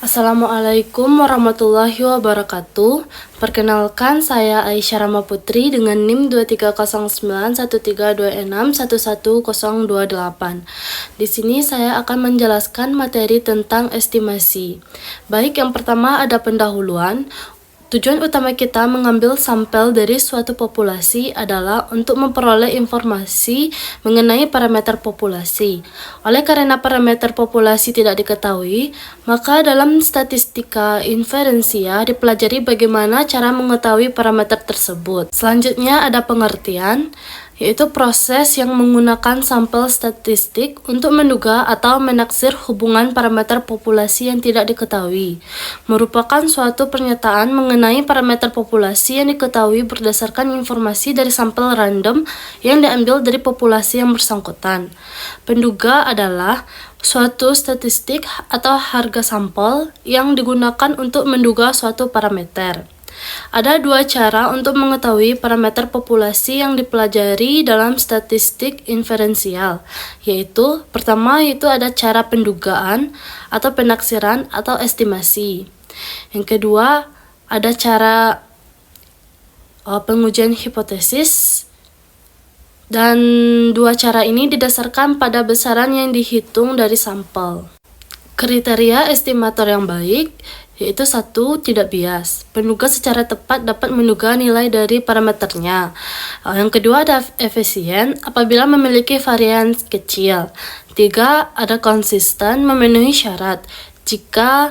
Assalamualaikum warahmatullahi wabarakatuh. Perkenalkan, saya Aisyah Rama Putri dengan NIM 23091326111028. Di sini saya akan menjelaskan materi tentang estimasi. Baik, yang pertama ada pendahuluan. Tujuan utama kita mengambil sampel dari suatu populasi adalah untuk memperoleh informasi mengenai parameter populasi. Oleh karena parameter populasi tidak diketahui, maka dalam statistika inferensia dipelajari bagaimana cara mengetahui parameter tersebut. Selanjutnya ada pengertian, yaitu proses yang menggunakan sampel statistik untuk menduga atau menaksir hubungan parameter populasi yang tidak diketahui. Merupakan suatu pernyataan mengenai parameter populasi yang diketahui berdasarkan informasi dari sampel random yang diambil dari populasi yang bersangkutan. Penduga adalah suatu statistik atau harga sampel yang digunakan untuk menduga suatu parameter. Ada dua cara untuk mengetahui parameter populasi yang dipelajari dalam statistik inferensial, yaitu pertama ada cara pendugaan atau penaksiran atau estimasi. Yang kedua ada cara pengujian hipotesis, dan dua cara ini didasarkan pada besaran yang dihitung dari sampel. Kriteria estimator yang baik yaitu 1. Tidak bias. Penduga secara tepat dapat menduga nilai dari parameternya. Yang kedua ada efisien apabila memiliki varian kecil. 3. Ada konsisten memenuhi syarat. Jika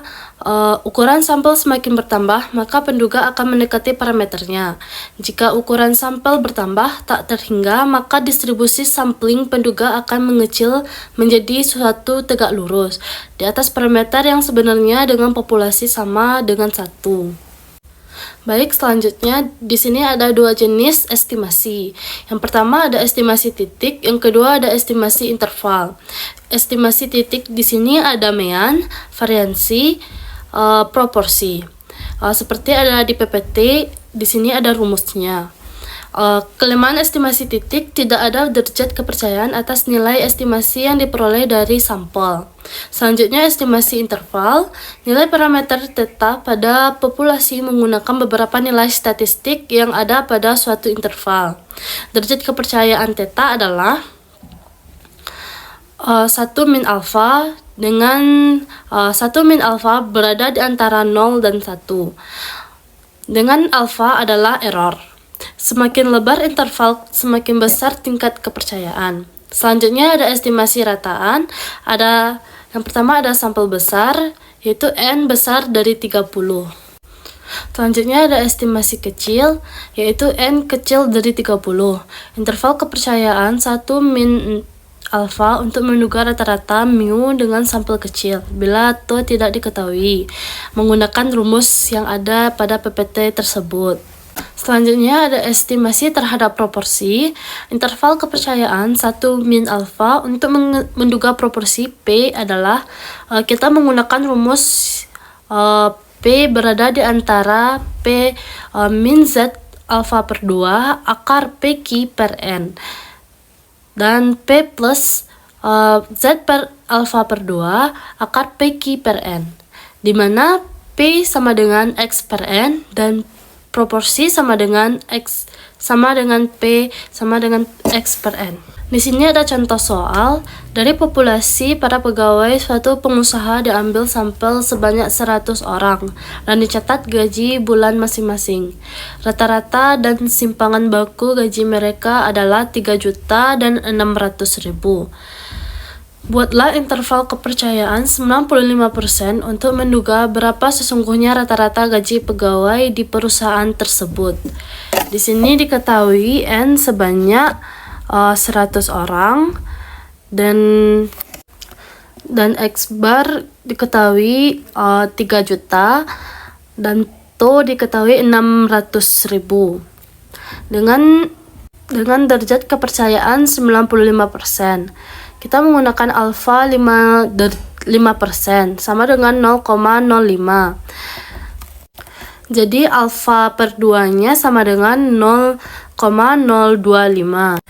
ukuran sampel semakin bertambah, maka penduga akan mendekati parameternya. Jika ukuran sampel bertambah tak terhingga, maka distribusi sampling penduga akan mengecil menjadi suatu tegak lurus di atas parameter yang sebenarnya dengan populasi sama dengan 1. Baik, selanjutnya di sini ada dua jenis estimasi. Yang pertama ada estimasi titik, yang kedua ada estimasi interval. Estimasi titik di sini ada mean, variansi, proporsi. Seperti ada di PPT, di sini ada rumusnya. Kelemahan estimasi titik, tidak ada derajat kepercayaan atas nilai estimasi yang diperoleh dari sampel. Selanjutnya estimasi interval, nilai parameter theta pada populasi menggunakan beberapa nilai statistik yang ada pada suatu interval. Derajat kepercayaan theta adalah 1 min alfa dengan 1 min alfa berada di antara 0 dan 1. Dengan alfa adalah error. Semakin lebar interval, semakin besar tingkat kepercayaan. Selanjutnya ada estimasi rataan. Yang pertama ada sampel besar, yaitu N besar dari 30. Selanjutnya ada estimasi kecil, yaitu N kecil dari 30. Interval kepercayaan 1 min alfa untuk menduga rata-rata mu dengan sampel kecil bila to tidak diketahui menggunakan rumus yang ada pada PPT tersebut. Selanjutnya ada estimasi terhadap proporsi. Interval kepercayaan 1 min alfa untuk menduga proporsi P adalah kita menggunakan rumus P berada di antara P min Z alfa per 2 akar PQ per N dan P plus Z per alfa per 2 akar PQ per N, di mana P sama dengan X per N dan proporsi sama dengan X sama dengan P sama dengan X per N. Di sini ada contoh soal. Dari populasi para pegawai suatu pengusaha diambil sampel sebanyak 100 orang dan dicatat gaji bulan masing-masing. Rata-rata dan simpangan baku gaji mereka adalah 3 juta dan 600 ribu. Buatlah interval kepercayaan 95% untuk menduga berapa sesungguhnya rata-rata gaji pegawai di perusahaan tersebut. Di sini diketahui N sebanyak 100 orang dan X bar diketahui 3 juta dan to diketahui 600 ribu. Dengan derajat kepercayaan 95%. Kita menggunakan alfa 5% sama dengan 0,05. Jadi alfa per 2-nya sama dengan 0,025.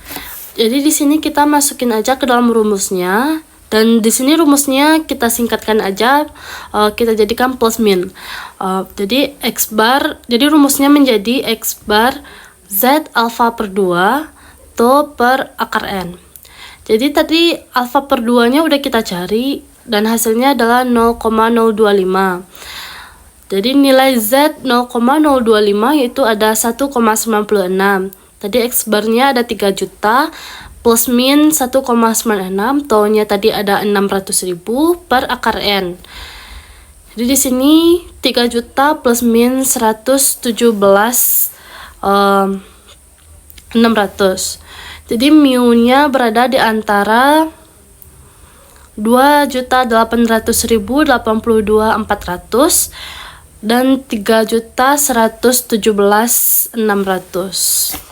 Jadi di sini kita masukin aja ke dalam rumusnya Dan di sini rumusnya kita singkatkan aja, kita jadikan plus min. Jadi jadi rumusnya menjadi X bar Z alfa per 2 to per akar N. Jadi tadi alfa per 2-nya udah kita cari dan hasilnya adalah 0,025. Jadi nilai Z 0,025 yaitu ada 1,96. Tadi X barnya ada 3 juta plus min 1,96, taunya tadi ada 600.000 per akar N. Jadi di sini 3 juta plus min 600. Jadi mu-nya berada di antara 2.800.082.400 dan 3.117.600.